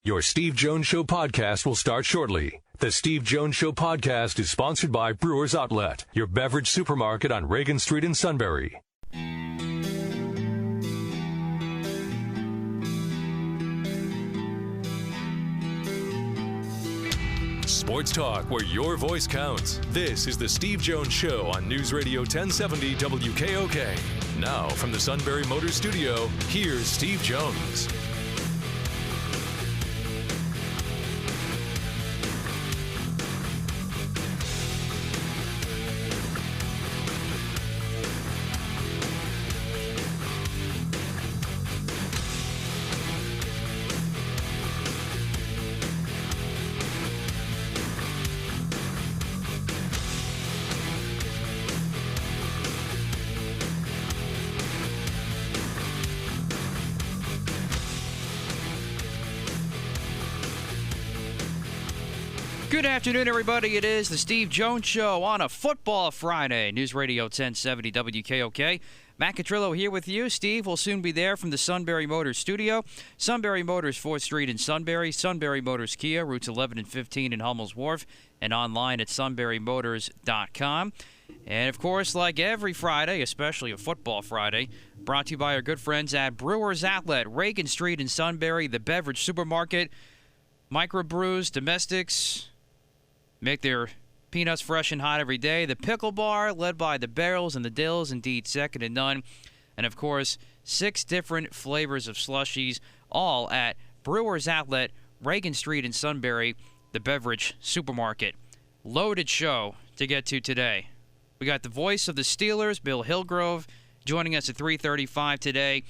Your Steve Jones Show podcast will start shortly. The Steve Jones Show podcast is sponsored by Brewers Outlet, your beverage supermarket on Reagan Street in Sunbury. Sports talk where your voice counts. This is the Steve Jones Show on News Radio 1070 WKOK. Now from the Sunbury Motors Studio, here's Steve Jones. Good afternoon, everybody. It is the Steve Jones Show on a football Friday. News Radio 1070 WKOK. Matt Catrillo here with you. Steve will soon be there from the Sunbury Motors Studio. Sunbury Motors, 4th Street in Sunbury. Sunbury Motors Kia, routes 11 and 15 in Hummel's Wharf. And online at sunburymotors.com. And, of course, like every Friday, especially a football Friday, brought to you by our good friends at Brewers Outlet, Reagan Street in Sunbury, the beverage supermarket. Microbrews, domestics, make their peanuts fresh and hot every day. The Pickle Bar, led by the Barrels and the Dills, indeed second to none. And, of course, 6 different flavors of slushies, all at Brewers Outlet, Reagan Street in Sunbury, the beverage supermarket. Loaded show to get to today. We got the voice of the Steelers, Bill Hillgrove, joining us at 3:35 today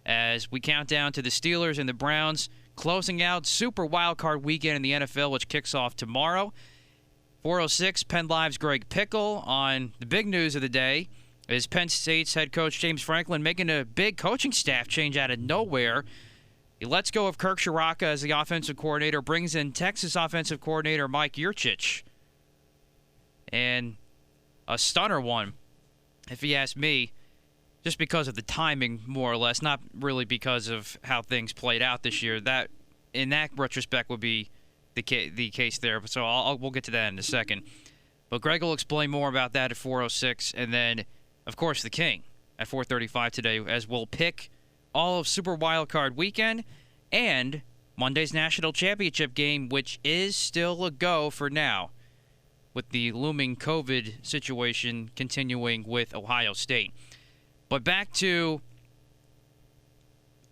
as we count down to the Steelers and the Browns closing out Super Wildcard Weekend in the NFL, which kicks off tomorrow. 4:06, Penn Live's Greg Pickle on the big news of the day is Penn State's head coach James Franklin making a big coaching staff change out of nowhere. He lets go of Kirk Ciarrocca as the offensive coordinator, brings in Texas offensive coordinator Mike Yurcich. And a stunner one, if you ask me, just because of the timing, more or less, not really because of how things played out this year. That, in that retrospect, would be the case there. So we'll get to that in a second. But Greg will explain more about that at 4:06, and then, of course, the King at 4:35 today, as we'll pick all of Super Wildcard Weekend and Monday's National Championship game, which is still a go for now, with the looming COVID situation continuing with Ohio State. But back to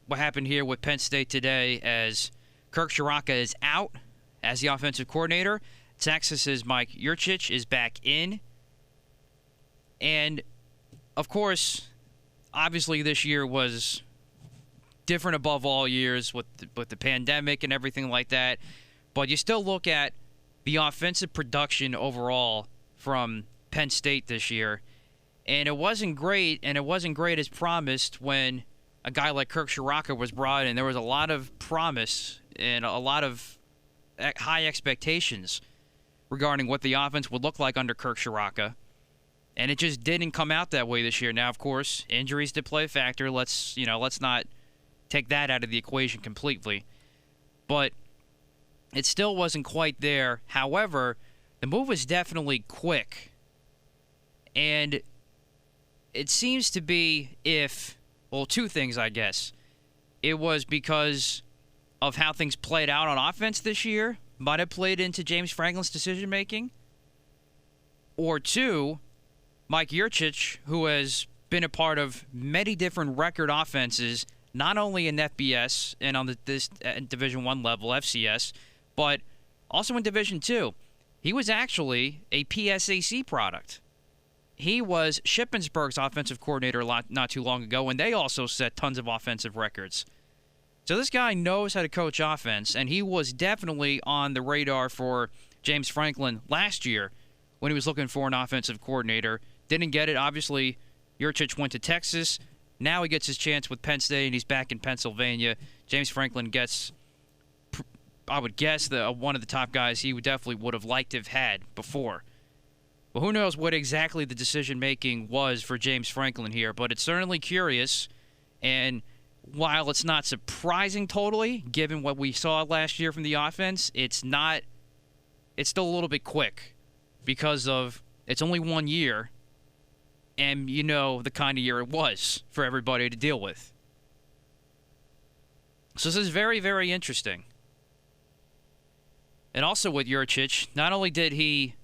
what happened here with Penn State today, as Kirk Ciarrocca is out as the offensive coordinator. Texas's Mike Yurcich is back in. And, of course, obviously this year was different above all years with the pandemic and everything like that. But you still look at the offensive production overall from Penn State this year. And it wasn't great, and it wasn't great as promised when a guy like Kirk Ciarrocca was brought in. There was a lot of promise and a lot of high expectations regarding what the offense would look like under Kirk Ciarrocca. And it just didn't come out that way this year. Now, of course, injuries did play a factor. Let's not take that out of the equation completely. But it still wasn't quite there. However, the move was definitely quick. And it seems to be two things, I guess. It was because of how things played out on offense this year, might have played into James Franklin's decision-making. Or 2, Mike Yurcich, who has been a part of many different record offenses, not only in FBS and on this Division I level, FCS, but also in Division II. He was actually a PSAC product. He was Shippensburg's offensive coordinator not too long ago, and they also set tons of offensive records. So this guy knows how to coach offense, and he was definitely on the radar for James Franklin last year when he was looking for an offensive coordinator. Didn't get it. Obviously, Yurcich went to Texas. Now he gets his chance with Penn State, and he's back in Pennsylvania. James Franklin gets, I would guess, one of the top guys he definitely would have liked to have had before. Well, who knows what exactly the decision-making was for James Franklin here, but it's certainly curious, and while it's not surprising totally, given what we saw last year from the offense, it's still a little bit quick because of it's only 1 year, and you know the kind of year it was for everybody to deal with. So this is very, very interesting. And also with Yurcich, not only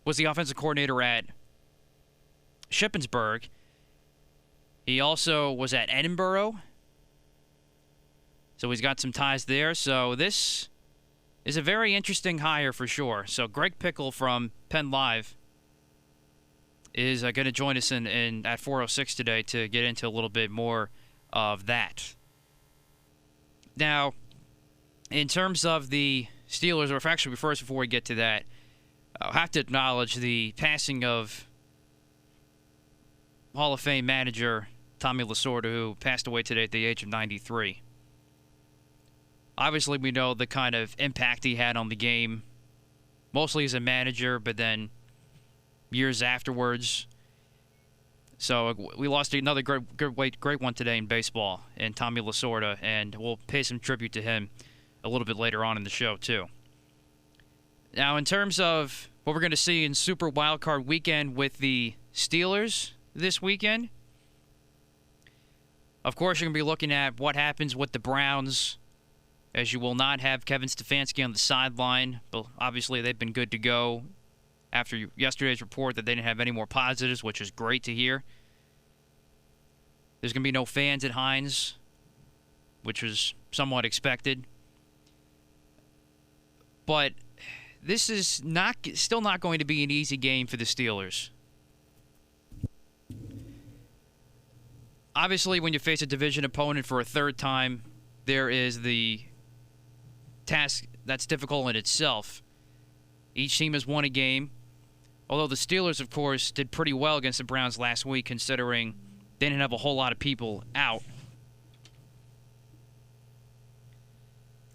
was the offensive coordinator at Shippensburg, he also was at Edinburgh. So he's got some ties there. So this is a very interesting hire for sure. So Greg Pickle from Penn Live is going to join us in at 4:06 today to get into a little bit more of that. Now, in terms of the Steelers, or actually first before we get to that, I'll have to acknowledge the passing of Hall of Fame manager Tommy Lasorda, who passed away today at the age of 93. Obviously, we know the kind of impact he had on the game, mostly as a manager, but then years afterwards. So we lost another great one today in baseball, in Tommy Lasorda, and we'll pay some tribute to him a little bit later on in the show, too. Now, in terms of what we're going to see in Super Wildcard Weekend with the Steelers this weekend, of course, you're going to be looking at what happens with the Browns, as you will not have Kevin Stefanski on the sideline. But obviously, they've been good to go after yesterday's report that they didn't have any more positives, which is great to hear. There's going to be no fans at Heinz, which was somewhat expected. But this is still not going to be an easy game for the Steelers. Obviously, when you face a division opponent for a third time, there is the task that's difficult in itself. Each team has won a game, although the Steelers, of course, did pretty well against the Browns last week, considering they didn't have a whole lot of people out.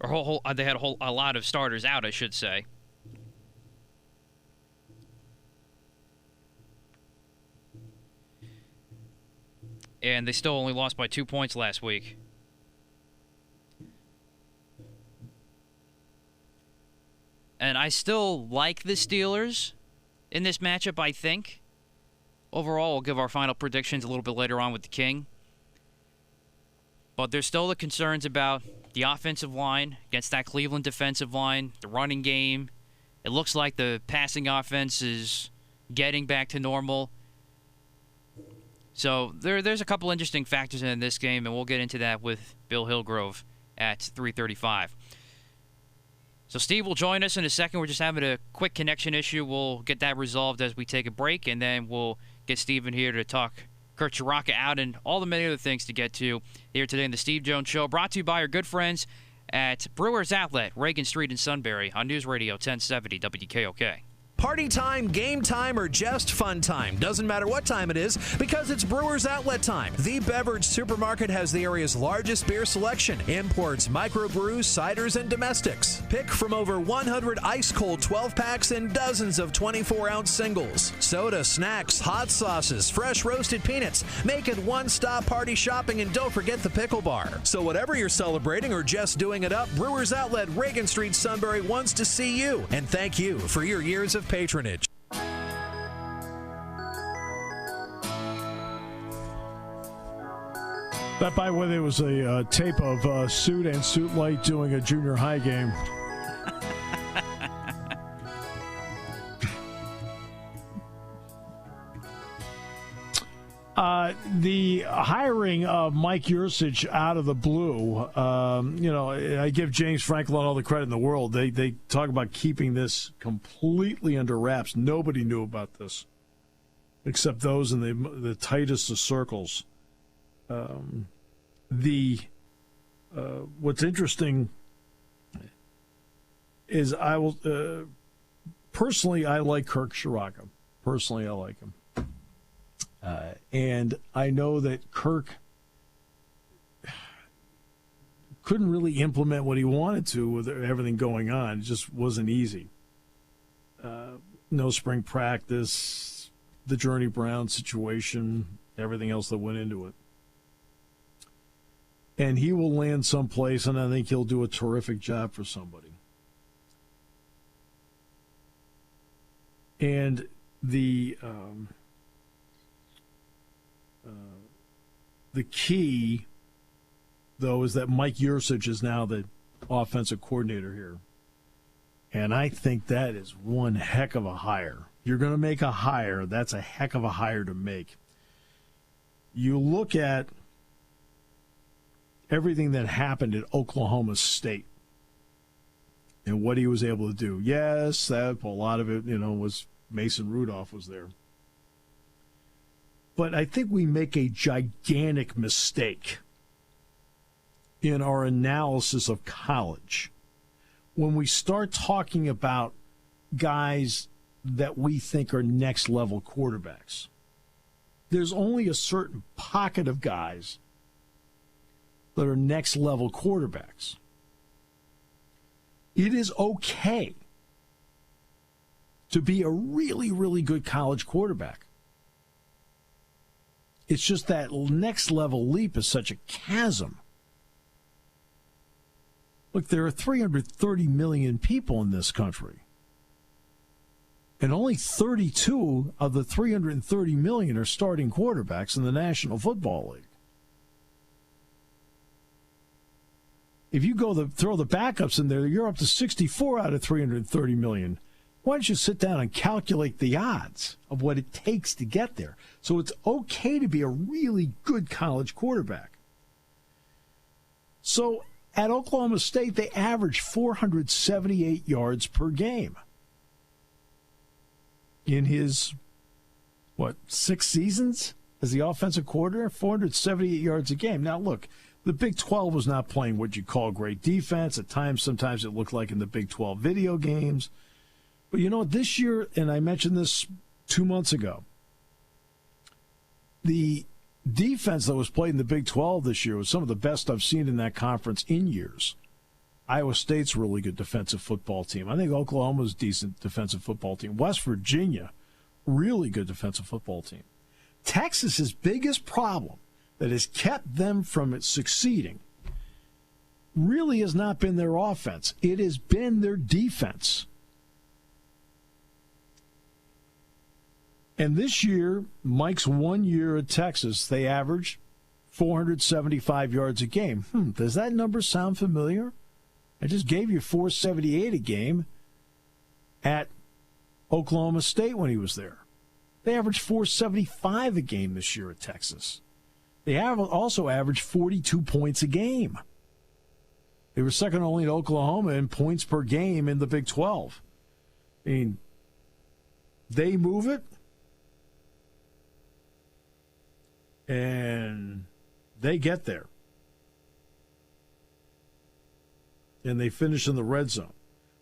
Or they had a lot of starters out, I should say. And they still only lost by 2 points last week. And I still like the Steelers in this matchup, I think. Overall, we'll give our final predictions a little bit later on with the King. But there's still the concerns about the offensive line against that Cleveland defensive line, the running game. It looks like the passing offense is getting back to normal. So there's a couple interesting factors in this game, and we'll get into that with Bill Hillgrove at 3:35. So Steve will join us in a second. We're just having a quick connection issue. We'll get that resolved as we take a break, and then we'll get Steve in here to talk Kurt Chiraka out and all the many other things to get to here today in the Steve Jones Show, brought to you by our good friends at Brewers Outlet, Reagan Street in Sunbury, on News Radio 1070 WKOK. Party time, game time, or just fun time. Doesn't matter what time it is, because it's Brewers Outlet time. The beverage supermarket has the area's largest beer selection. Imports, microbrews, ciders, and domestics. Pick from over 100 ice-cold 12-packs and dozens of 24-ounce singles. Soda, snacks, hot sauces, fresh roasted peanuts. Make it one-stop party shopping, and don't forget the pickle bar. So whatever you're celebrating or just doing it up, Brewers Outlet, Reagan Street, Sunbury wants to see you. And thank you for your years of patronage. That, by the way, there was a tape of Suit and Suit Light doing a junior high game. The hiring of Mike Yurcich out of the blue, I give James Franklin all the credit in the world. They talk about keeping this completely under wraps. Nobody knew about this except those in the tightest of circles. What's interesting is I like Kirk Chiraka. Personally, I like him. And I know that Kirk couldn't really implement what he wanted to with everything going on. It just wasn't easy. No spring practice, the Journey Brown situation, everything else that went into it. and he will land someplace, and I think he'll do a terrific job for somebody. And the key, though, is that Mike Yurcich is now the offensive coordinator here. And I think that is one heck of a hire. You're going to make a hire. That's a heck of a hire to make. You look at everything that happened at Oklahoma State and what he was able to do. Yes, that a lot of it, was Mason Rudolph was there. But I think we make a gigantic mistake in our analysis of college when we start talking about guys that we think are next-level quarterbacks. There's only a certain pocket of guys that are next-level quarterbacks. It is okay to be a really, really good college quarterback. It's just that next-level leap is such a chasm. Look, there are 330 million people in this country. And only 32 of the 330 million are starting quarterbacks in the National Football League. If you throw the backups in there, you're up to 64 out of 330 million. Why don't you sit down and calculate the odds of what it takes to get there? So it's okay to be a really good college quarterback. So at Oklahoma State, they averaged 478 yards per game. In his, 6 seasons as the offensive coordinator, 478 yards a game. Now, look, the Big 12 was not playing what you call great defense. At times, sometimes it looked like in the Big 12 video games. But this year, and I mentioned this 2 months ago, the defense that was played in the Big 12 this year was some of the best I've seen in that conference in years. Iowa State's a really good defensive football team. I think Oklahoma's a decent defensive football team. West Virginia, really good defensive football team. Texas's biggest problem that has kept them from succeeding really has not been their offense. It has been their defense. And this year, Mike's 1 year at Texas, they averaged 475 yards a game. Does that number sound familiar? I just gave you 478 a game at Oklahoma State when he was there. They averaged 475 a game this year at Texas. They also averaged 42 points a game. They were second only to Oklahoma in points per game in the Big 12. I mean, they move it, and they get there. And they finish in the red zone.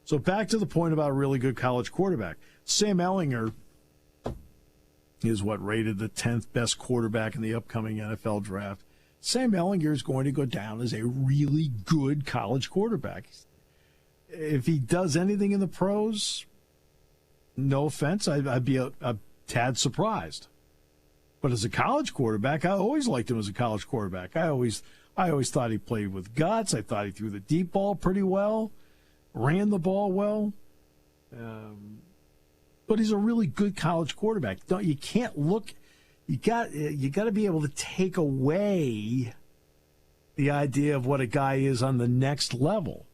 So back to the point about a really good college quarterback. Sam Ehlinger is rated the 10th best quarterback in the upcoming NFL draft. Sam Ehlinger is going to go down as a really good college quarterback. If he does anything in the pros, no offense, I'd be a tad surprised. But as a college quarterback, I always liked him as a college quarterback. I always thought he played with guts. I thought he threw the deep ball pretty well, ran the ball well. But he's a really good college quarterback. You can't look. You got to be able to take away the idea of what a guy is on the next level.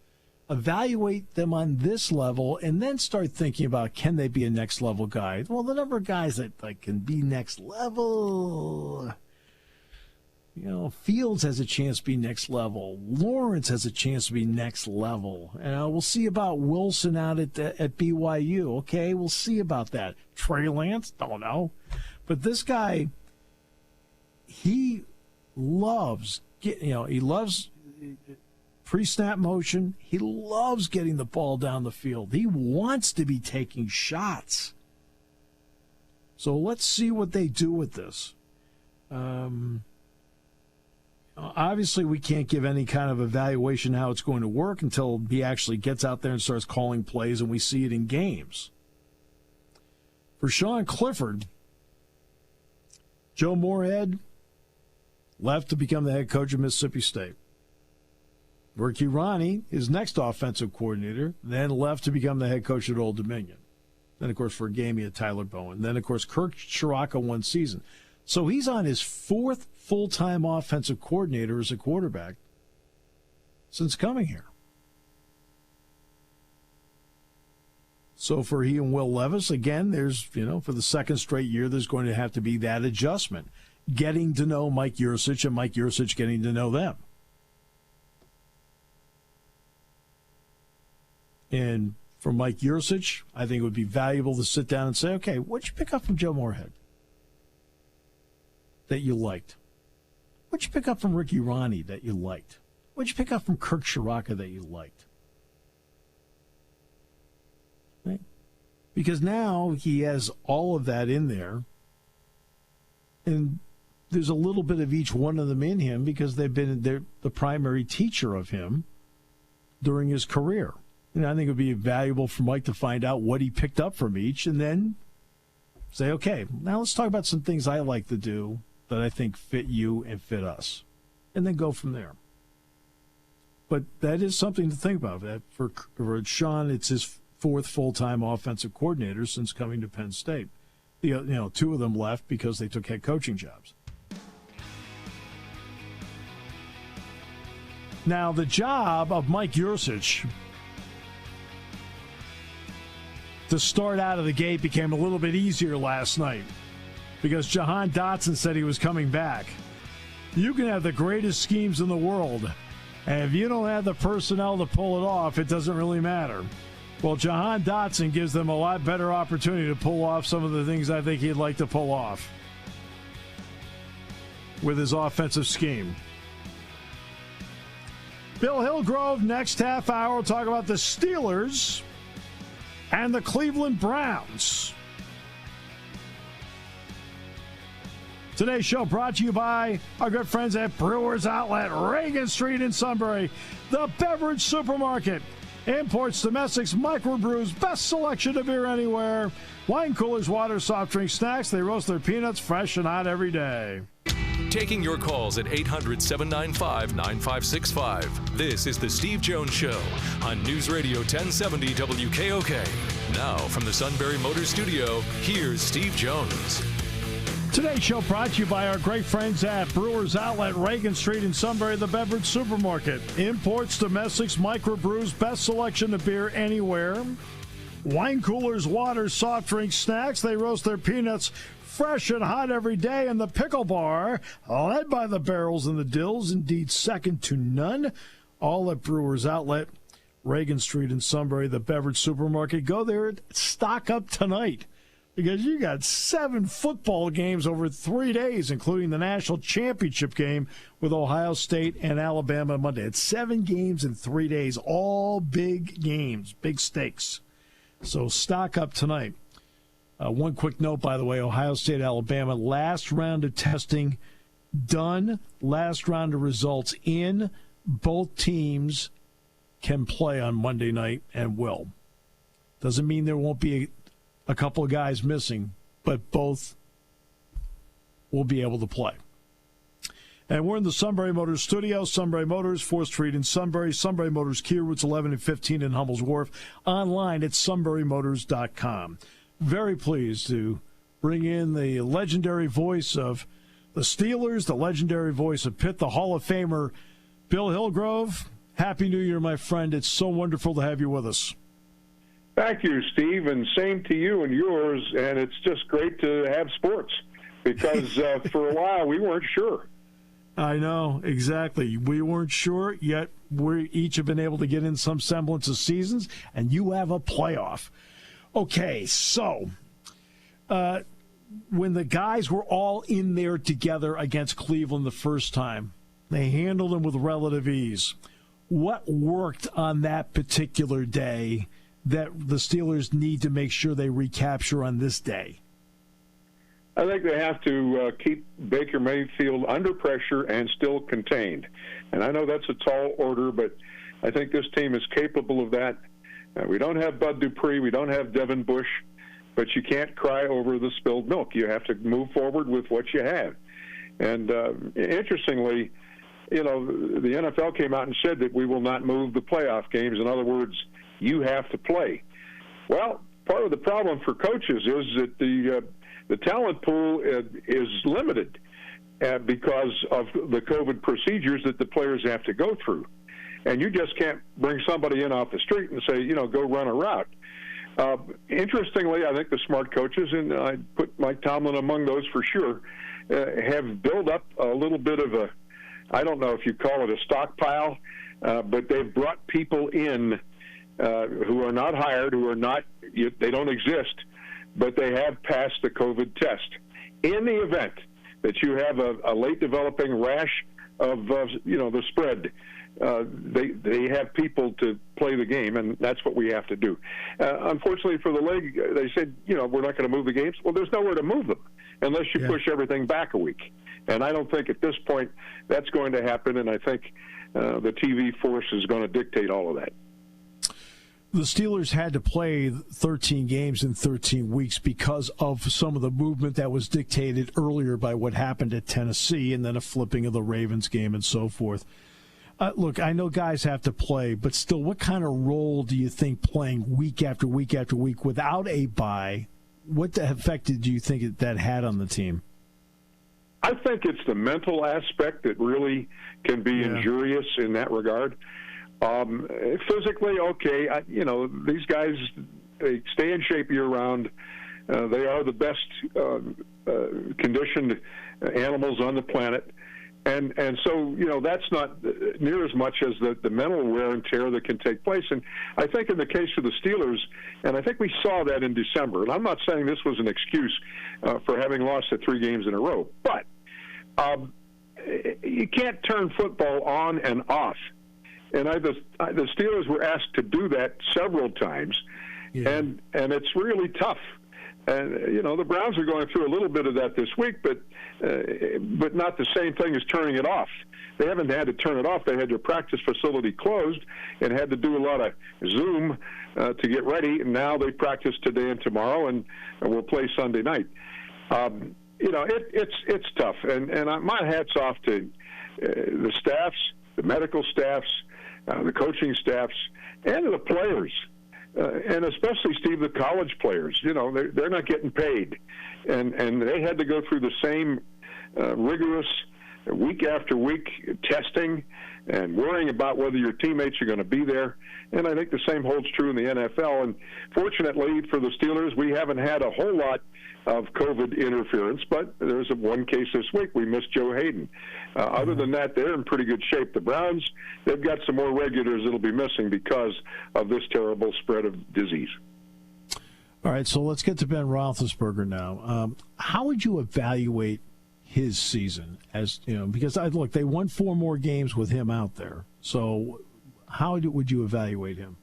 Evaluate them on this level, and then start thinking about, can they be a next level guy? Well, the number of guys that can be next level. Fields has a chance to be next level. Lawrence has a chance to be next level. And we'll see about Wilson out at BYU. Okay, we'll see about that. Trey Lance, don't know. But this guy, he loves he loves pre-snap motion. He loves getting the ball down the field. He wants to be taking shots. So let's see what they do with this. Obviously, we can't give any kind of evaluation how it's going to work until he actually gets out there and starts calling plays and we see it in games. For Sean Clifford, Joe Moorhead left to become the head coach of Mississippi State. Ricky Ronnie, his next offensive coordinator, then left to become the head coach at Old Dominion. Then, of course, for a game, he had Tyler Bowen. Then, of course, Kirk Chiraka one season. So he's on his fourth full-time offensive coordinator as a quarterback since coming here. So for he and Will Levis, again, there's, for the second straight year, there's going to have to be that adjustment. Getting to know Mike Yurcich and Mike Yurcich getting to know them. And for Mike Yurcich, I think it would be valuable to sit down and say, okay, what'd you pick up from Joe Moorhead that you liked? What'd you pick up from Ricky Ronnie that you liked? What'd you pick up from Kirk Chiraka that you liked? Right? Because now he has all of that in there, and there's a little bit of each one of them in him because they've been the primary teacher of him during his career. And I think it would be valuable for Mike to find out what he picked up from each and then say, okay, now let's talk about some things I like to do that I think fit you and fit us, and then go from there. But that is something to think about. That for Sean, it's his fourth full-time offensive coordinator since coming to Penn State. Two of them left because they took head coaching jobs. Now, the job of Mike Yurcich to start out of the gate became a little bit easier last night because Jahan Dotson said he was coming back. You can have the greatest schemes in the world, and if you don't have the personnel to pull it off, it doesn't really matter. Well, Jahan Dotson gives them a lot better opportunity to pull off some of the things I think he'd like to pull off with his offensive scheme. Bill Hillgrove, next half hour, we'll talk about the Steelers and the Cleveland Browns. Today's show brought to you by our good friends at Brewers Outlet, Reagan Street in Sunbury, the beverage supermarket. Imports, domestics, microbrews, best selection of beer anywhere. Wine coolers, water, soft drink, snacks. They roast their peanuts fresh and hot every day. Taking your calls at 800-795-9565. This is the Steve Jones Show on News Radio 1070 WKOK. Now from the Sunbury Motors Studio, here's Steve Jones. Today's show brought to you by our great friends at Brewers Outlet, Reagan Street in Sunbury, the beverage supermarket. Imports, domestics, microbrews, best selection of beer anywhere. Wine coolers, water, soft drink, snacks. They roast their peanuts fresh and hot every day. And the pickle bar, led by the barrels and the dills, indeed second to none. All at Brewers Outlet, Reagan Street in Sunbury, the beverage supermarket. Go there, stock up tonight, because you got 7 football games over 3 days, including the national championship game with Ohio State and Alabama Monday. It's 7 games in 3 days, all big games, big stakes. So stock up tonight. One quick note, by the way, Ohio State, Alabama, last round of testing done, last round of results in. Both teams can play on Monday night and will. Doesn't mean there won't be a couple of guys missing, but both will be able to play. And we're in the Sunbury Motors studio. Sunbury Motors, 4th Street in Sunbury. Sunbury Motors, Kia routes 11 and 15 in Hummel's Wharf. Online at sunburymotors.com. Very pleased to bring in the legendary voice of the Steelers, the legendary voice of Pitt, the Hall of Famer, Bill Hillgrove. Happy New Year, my friend. It's so wonderful to have you with us. Thank you, Steve, and same to you and yours. And it's just great to have sports because for a while we weren't sure. I know, exactly. We weren't sure, yet we each have been able to get in some semblance of seasons, and you have a playoff. Okay, so when the guys were all in there together against Cleveland the first time, they handled them with relative ease. What worked on that particular day that the Steelers need to make sure they recapture on this day? I think they have to keep Baker Mayfield under pressure and still contained. And I know that's a tall order, but I think this team is capable of that. We don't have Bud Dupree. We don't have Devin Bush. But you can't cry over the spilled milk. You have to move forward with what you have. And interestingly, the NFL came out and said that we will not move the playoff games. In other words, you have to play. Well, part of the problem for coaches is that the talent pool is limited because of the COVID procedures that the players have to go through. And you just can't bring somebody in off the street and say, go run a route. Interestingly, I think the smart coaches, and I put Mike Tomlin among those for sure, have built up a little bit of a, I don't know if you call it a stockpile, but they've brought people in who are not hired, who are not, they don't exist, but they have passed the COVID test. In the event that you have a late developing rash of, the spread, they have people to play the game, and that's what we have to do. Unfortunately for the league, they said, we're not going to move the games. Well, there's nowhere to move them unless you push everything back a week. And I don't think at this point that's going to happen, and I think the TV force is going to dictate all of that. The Steelers had to play 13 games in 13 weeks because of some of the movement that was dictated earlier by what happened at Tennessee and then a flipping of the Ravens game and so forth. Look, I know guys have to play, but still, what kind of role do you think playing week after week after week without a bye, what effect do you think that had on the team? I think it's the mental aspect that really can be injurious in that regard. Physically, okay, these guys, they stay in shape year-round. They are the best conditioned animals on the planet. And so, that's not near as much as the mental wear and tear that can take place. And I think in the case of the Steelers, and I think we saw that in December, and I'm not saying this was an excuse for having lost the 3 games in a row, but you can't turn football on and off. And the Steelers were asked to do that several times, and it's really tough. And, the Browns are going through a little bit of that this week, but not the same thing as turning it off. They haven't had to turn it off. They had their practice facility closed and had to do a lot of Zoom to get ready. And now they practice today and tomorrow, and we'll play Sunday night. It's tough. And my hat's off to the staffs, the medical staffs, the coaching staffs, and the players. And especially, Steve, the college players, they're not getting paid. And they had to go through the same rigorous week after week testing and worrying about whether your teammates are going to be there. And I think the same holds true in the NFL. And fortunately for the Steelers, we haven't had a whole lot of COVID interference, but there's one case this week. We missed Joe Hayden. Other than that, they're in pretty good shape. The Browns, they've got some more regulars that'll be missing because of this terrible spread of disease. All right, so let's get to Ben Roethlisberger now. How would you evaluate his season? Because look, they won 4 more games with him out there. So how would you evaluate him?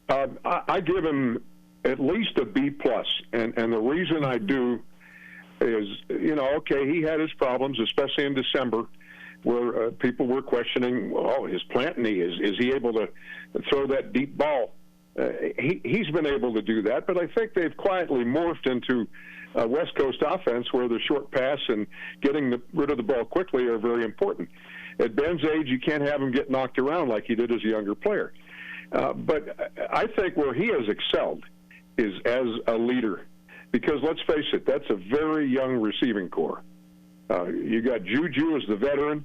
I give him at least a B+. And the reason I do is, he had his problems, especially in December, where people were questioning, his plant knee. Is he able to throw that deep ball? He's been able to do that, but I think they've quietly morphed into a West Coast offense where the short pass and getting rid of the ball quickly are very important. At Ben's age, you can't have him get knocked around like he did as a younger player. But I think where he has excelled is as a leader, because let's face it, that's a very young receiving core. You got Juju as the veteran,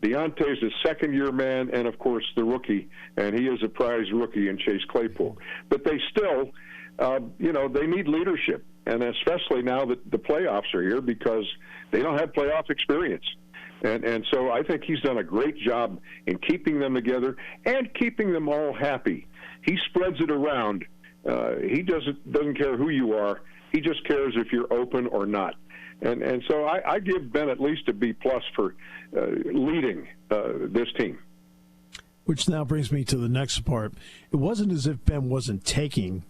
Deontay's the second-year man, and, of course, the rookie, and he is a prize rookie in Chase Claypool. But they still, they need leadership, and especially now that the playoffs are here because they don't have playoff experience. And so I think he's done a great job in keeping them together and keeping them all happy. He spreads it around. He doesn't care who you are. He just cares if you're open or not. And so I give Ben at least a B+ for leading this team. Which now brings me to the next part. It wasn't as if Ben wasn't taking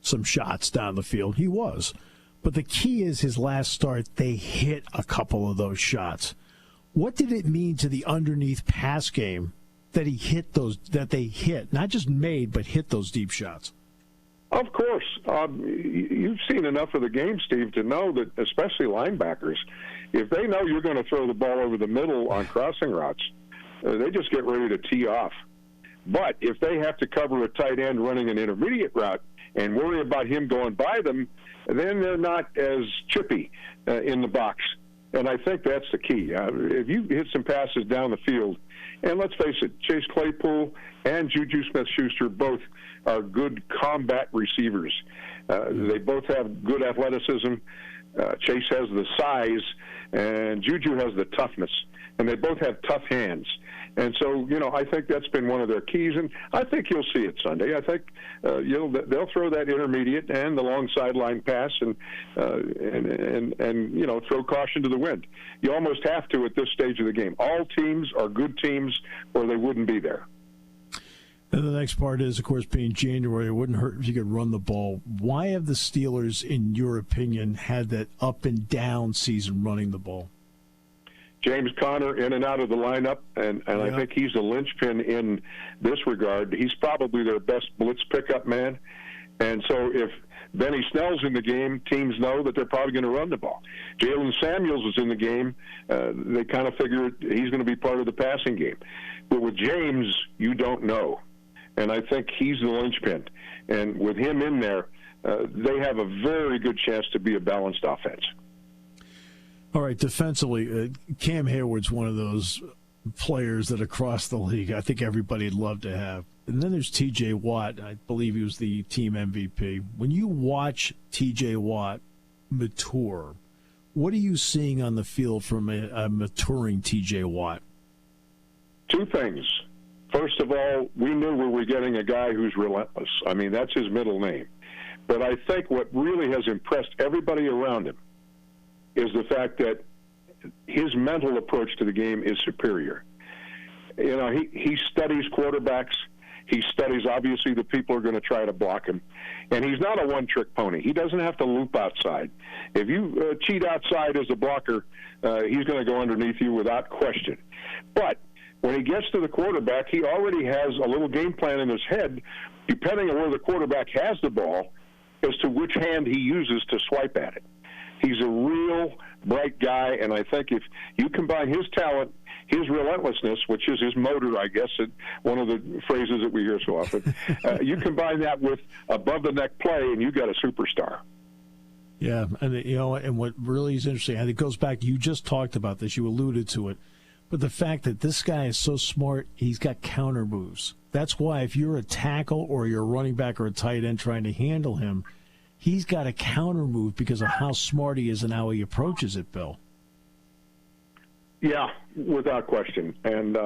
some shots down the field. He was. But the key is his last start, they hit a couple of those shots. What did it mean to the underneath pass game that they hit, not just made, but hit those deep shots? Of course. You've seen enough of the game, Steve, to know that especially linebackers, if they know you're going to throw the ball over the middle on crossing routes, they just get ready to tee off. But if they have to cover a tight end running an intermediate route and worry about him going by them, then they're not as chippy in the box. And I think that's the key. If you hit some passes down the field, and let's face it, Chase Claypool and Juju Smith-Schuster both are good combat receivers. They both have good athleticism. Chase has the size, and Juju has the toughness. And they both have tough hands. And so, I think that's been one of their keys, and I think you'll see it Sunday. I think they'll throw that intermediate and the long sideline pass, and throw caution to the wind. You almost have to at this stage of the game. All teams are good teams, or they wouldn't be there. And the next part is, of course, being January, it wouldn't hurt if you could run the ball. Why have the Steelers, in your opinion, had that up and down season running the ball? James Conner in and out of the lineup, and yeah. I think he's a linchpin in this regard. He's probably their best blitz pickup man. And so if Benny Snell's in the game, teams know that they're probably going to run the ball. Jalen Samuels is in the game. They kind of figure he's going to be part of the passing game. But with James, you don't know. And I think he's the linchpin. And with him in there, they have a very good chance to be a balanced offense. All right, defensively, Cam Hayward's one of those players that across the league I think everybody would love to have. And then there's T.J. Watt. I believe he was the team MVP. When you watch T.J. Watt mature, what are you seeing on the field from a maturing T.J. Watt? Two things. First of all, we knew we were getting a guy who's relentless. I mean, that's his middle name. But I think what really has impressed everybody around him is the fact that his mental approach to the game is superior. He studies quarterbacks. He studies, obviously, the people who are going to try to block him. And he's not a one-trick pony. He doesn't have to loop outside. If you cheat outside as a blocker, he's going to go underneath you without question. But when he gets to the quarterback, he already has a little game plan in his head, depending on where the quarterback has the ball, as to which hand he uses to swipe at it. He's a real bright guy, and I think if you combine his talent, his relentlessness, which is his motor, I guess, one of the phrases that we hear so often, you combine that with above-the-neck play, and you got a superstar. Yeah, and and what really is interesting, and it goes back, you just talked about this, you alluded to it, but the fact that this guy is so smart, he's got counter moves. That's why if you're a tackle or you're a running back or a tight end trying to handle him, he's got a counter move because of how smart he is and how he approaches it, Bill. Yeah, without question. And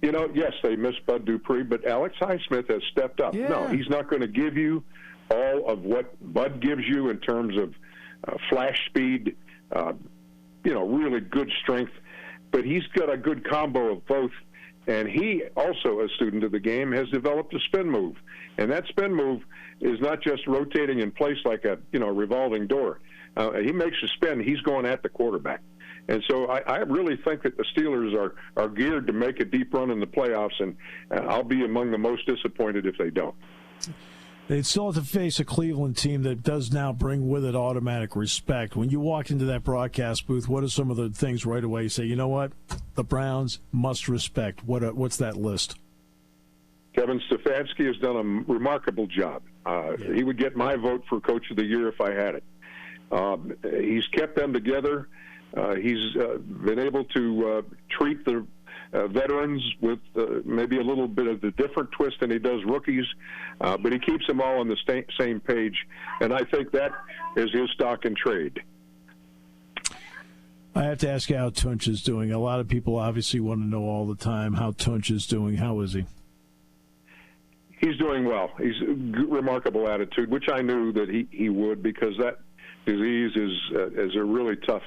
yes, they missed Bud Dupree, but Alex Highsmith has stepped up. Yeah. No, he's not going to give you all of what Bud gives you in terms of flash speed, really good strength, but he's got a good combo of both. And he also, a student of the game, has developed a spin move. And that spin move is not just rotating in place like a revolving door. He makes a spin. He's going at the quarterback. And so I really think that the Steelers are geared to make a deep run in the playoffs, and I'll be among the most disappointed if they don't. They'd still have to face a Cleveland team that does now bring with it automatic respect. When you walk into that broadcast booth, what are some of the things right away you say, you know what, the Browns must respect? What's that list? Kevin Stefanski has done a remarkable job. He would get my vote for Coach of the Year if I had it. He's kept them together. He's been able to treat the veterans with maybe a little bit of the different twist than he does rookies, but he keeps them all on the same page, and I think that is his stock in trade. I have to ask you how Tunch is doing. A lot of people obviously want to know all the time how Tunch is doing. How is he? He's doing well. He's a remarkable attitude, which I knew that he would, because that disease is a really tough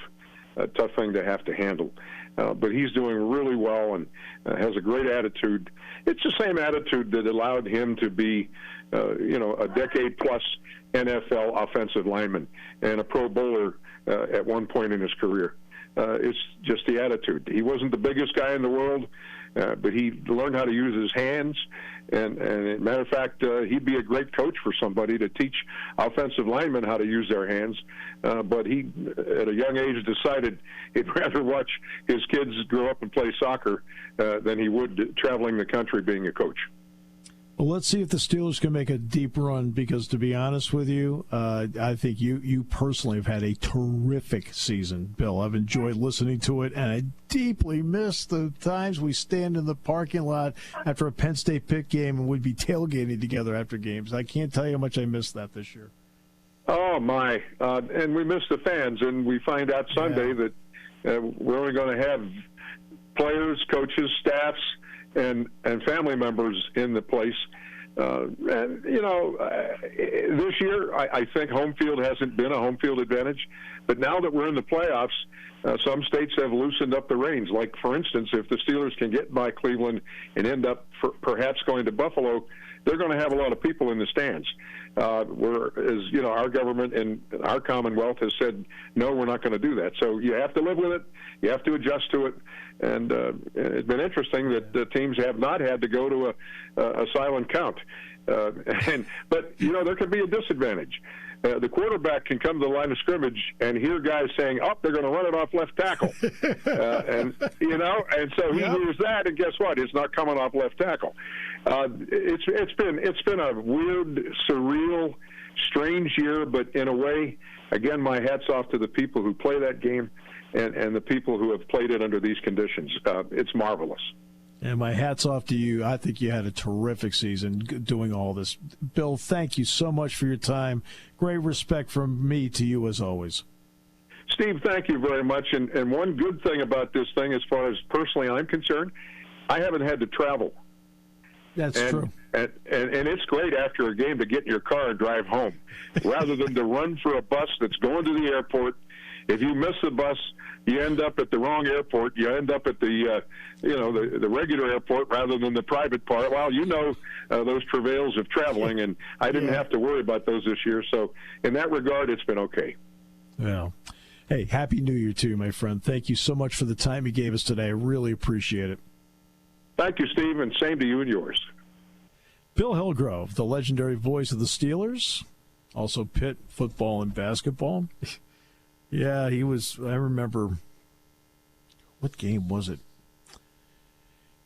thing to have to handle. But he's doing really well and has a great attitude. It's the same attitude that allowed him to be, a decade-plus NFL offensive lineman and a Pro Bowler at one point in his career. It's just the attitude. He wasn't the biggest guy in the world, but he learned how to use his hands. And as a matter of fact, he'd be a great coach for somebody to teach offensive linemen how to use their hands. But he, at a young age, decided he'd rather watch his kids grow up and play soccer than he would traveling the country being a coach. Well, let's see if the Steelers can make a deep run, because to be honest with you, I think you personally have had a terrific season, Bill. I've enjoyed listening to it, and I deeply miss the times we stand in the parking lot after a Penn State Pitt game and we'd be tailgating together after games. I can't tell you how much I missed that this year. Oh, my. And we miss the fans, and we find out Sunday that we're only going to have players, coaches, staffs, and family members in the place. And, this year, I think home field hasn't been a home field advantage. But now that we're in the playoffs, some states have loosened up the reins. Like, for instance, if the Steelers can get by Cleveland and end up perhaps going to Buffalo, they're going to have a lot of people in the stands. Our government and our Commonwealth has said, no, we're not going to do that. So you have to live with it. You have to adjust to it. And it's been interesting that the teams have not had to go to a silent count. But there could be a disadvantage. The quarterback can come to the line of scrimmage and hear guys saying, "Oh, they're going to run it off left tackle," and so he hears that, and guess what? It's not coming off left tackle. It's been a weird, surreal, strange year, but in a way, again, my hat's off to the people who play that game and the people who have played it under these conditions. It's marvelous. And my hat's off to you. I think you had a terrific season doing all this. Bill, thank you so much for your time. Great respect from me to you as always. Steve, thank you very much. And one good thing about this thing, as far as personally I'm concerned, I haven't had to travel. That's true. And it's great after a game to get in your car and drive home, rather than to run for a bus that's going to the airport. If you miss the bus, you end up at the wrong airport. You end up at the regular airport rather than the private part. Well, those travails of traveling, and I didn't have to worry about those this year. So in that regard, it's been okay. Yeah. Hey, Happy New Year to you, my friend. Thank you so much for the time you gave us today. I really appreciate it. Thank you, Steve, and same to you and yours. Bill Hillgrove, the legendary voice of the Steelers, also Pitt football and basketball. Yeah, he was. I remember, what game was it?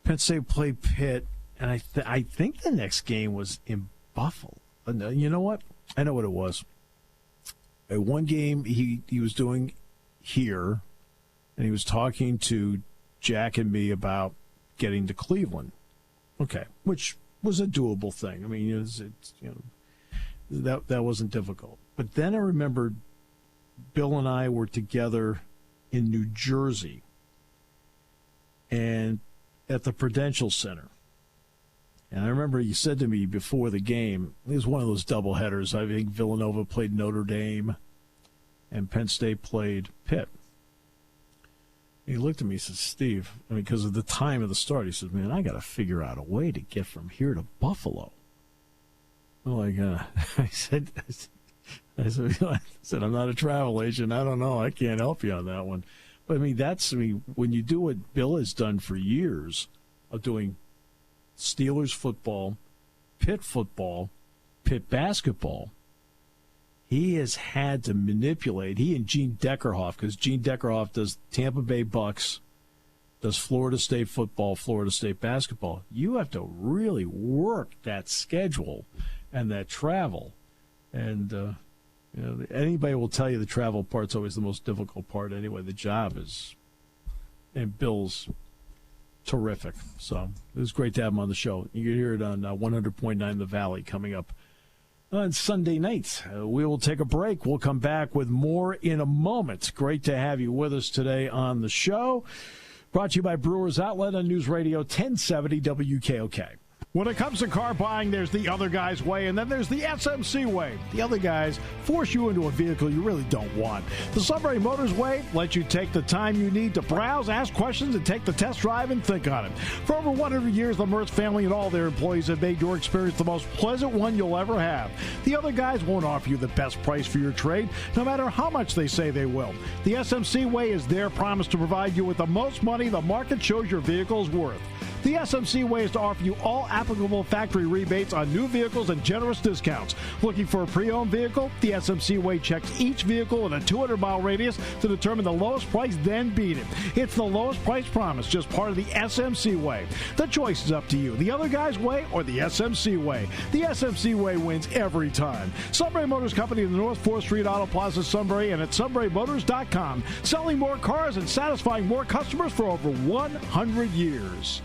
Penn State played Pitt, and I think the next game was in Buffalo. You know what? I know what it was. One game he was doing here, and he was talking to Jack and me about getting to Cleveland. Okay, which was a doable thing. I mean, that wasn't difficult. But then I remembered Bill and I were together in New Jersey and at the Prudential Center. And I remember he said to me before the game, it was one of those doubleheaders. I think Villanova played Notre Dame and Penn State played Pitt. He looked at me and said, Steve, because of the time of the start, he said, man, I got to figure out a way to get from here to Buffalo. I said, I'm not a travel agent. I don't know. I can't help you on that one. But, when you do what Bill has done for years of doing Steelers football, Pitt basketball, he has had to manipulate. He and Gene Deckerhoff, because Gene Deckerhoff does Tampa Bay Bucks, does Florida State football, Florida State basketball. You have to really work that schedule and that travel. And anybody will tell you the travel part's always the most difficult part anyway. The job is, and Bill's terrific. So it was great to have him on the show. You can hear it on 100.9 The Valley coming up on Sunday night. We will take a break. We'll come back with more in a moment. Great to have you with us today on the show. Brought to you by Brewers Outlet on News Radio 1070 WKOK. When it comes to car buying, there's the other guy's way, and then there's the SMC way. The other guys force you into a vehicle you really don't want. The Sunbury Motors way lets you take the time you need to browse, ask questions, and take the test drive and think on it. For over 100 years, the Mertz family and all their employees have made your experience the most pleasant one you'll ever have. The other guys won't offer you the best price for your trade, no matter how much they say they will. The SMC way is their promise to provide you with the most money the market shows your vehicle is worth. The SMC way is to offer you all applicable factory rebates on new vehicles and generous discounts. Looking for a pre-owned vehicle? The SMC way checks each vehicle in a 200-mile radius to determine the lowest price, then beat it. It's the lowest price promise, just part of the SMC way. The choice is up to you. The other guy's way or the SMC way. The SMC way wins every time. Sunbury Motors Company in the North 4th Street Auto Plaza, Sunbury, and at sunburymotors.com. Selling more cars and satisfying more customers for over 100 years.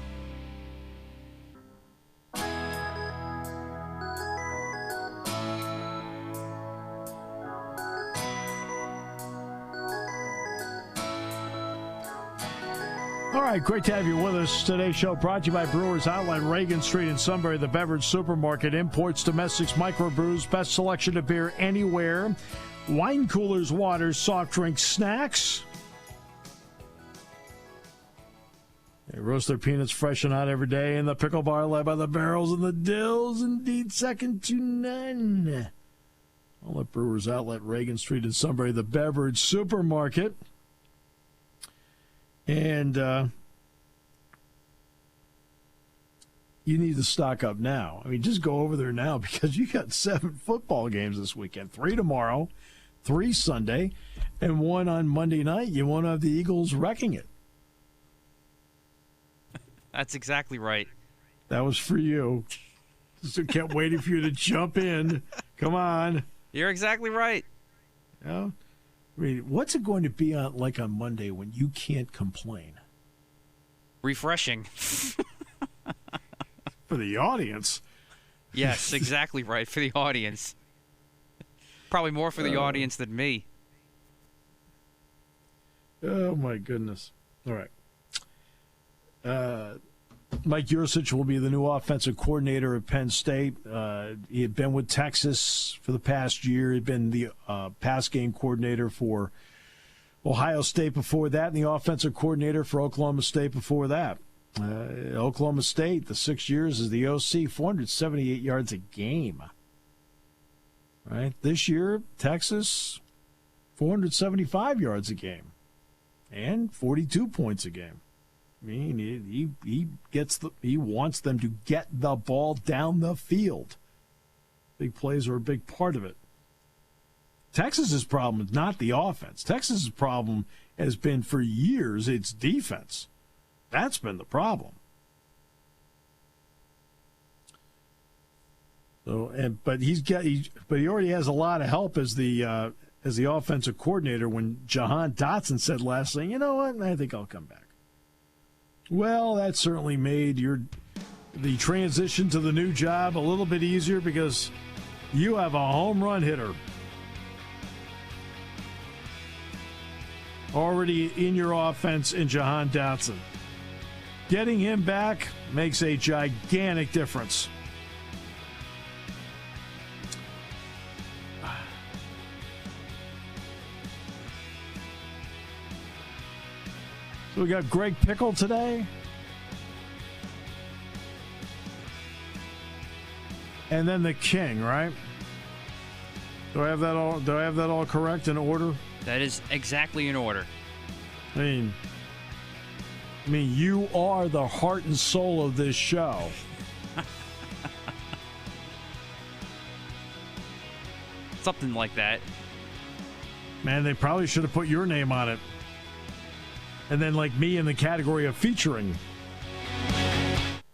All right, great to have you with us. Today's show brought to you by Brewers Outlet, Reagan Street in Sunbury, the beverage supermarket, imports, domestics, microbrews, best selection of beer anywhere, wine coolers, waters, soft drinks, snacks. They roast their peanuts fresh and hot every day, and the pickle bar led by the barrels and the dills, indeed second to none. All at Brewers Outlet, Reagan Street in Sunbury, the beverage supermarket. And you need to stock up now. I mean, just go over there now because you got 7 football games this weekend. 3 tomorrow, 3 Sunday, and 1 on Monday night. You won't have the Eagles wrecking it. That's exactly right. That was for you. Just kept waiting for you to jump in. Come on. You're exactly right. You know? I mean, what's it going to be like on Monday when you can't complain? Refreshing. For the audience. Yes, exactly right. For the audience. Probably more for the audience than me. Oh, my goodness. All right. Mike Yurcich will be the new offensive coordinator at Penn State. He had been with Texas for the past year. He'd been the pass game coordinator for Ohio State before that, and the offensive coordinator for Oklahoma State before that. Oklahoma State, the 6 years as the OC, 478 yards a game. Right? This year, Texas, 475 yards a game and 42 points a game. I mean, he wants them to get the ball down the field. Big plays are a big part of it. Texas's problem is not the offense. Texas's problem has been for years its defense. That's been the problem. So, but he already has a lot of help as the offensive coordinator. When Jahan Dotson said last thing, you know what? I think I'll come back. Well, that certainly made the transition to the new job a little bit easier because you have a home run hitter already in your offense in Jahan Dotson. Getting him back makes a gigantic difference. So we got Greg Pickle today. And then the King, right? Do I have that all correct in order? That is exactly in order. I mean, you are the heart and soul of this show. Something like that. Man, they probably should have put your name on it. And then, like me, in the category of featuring.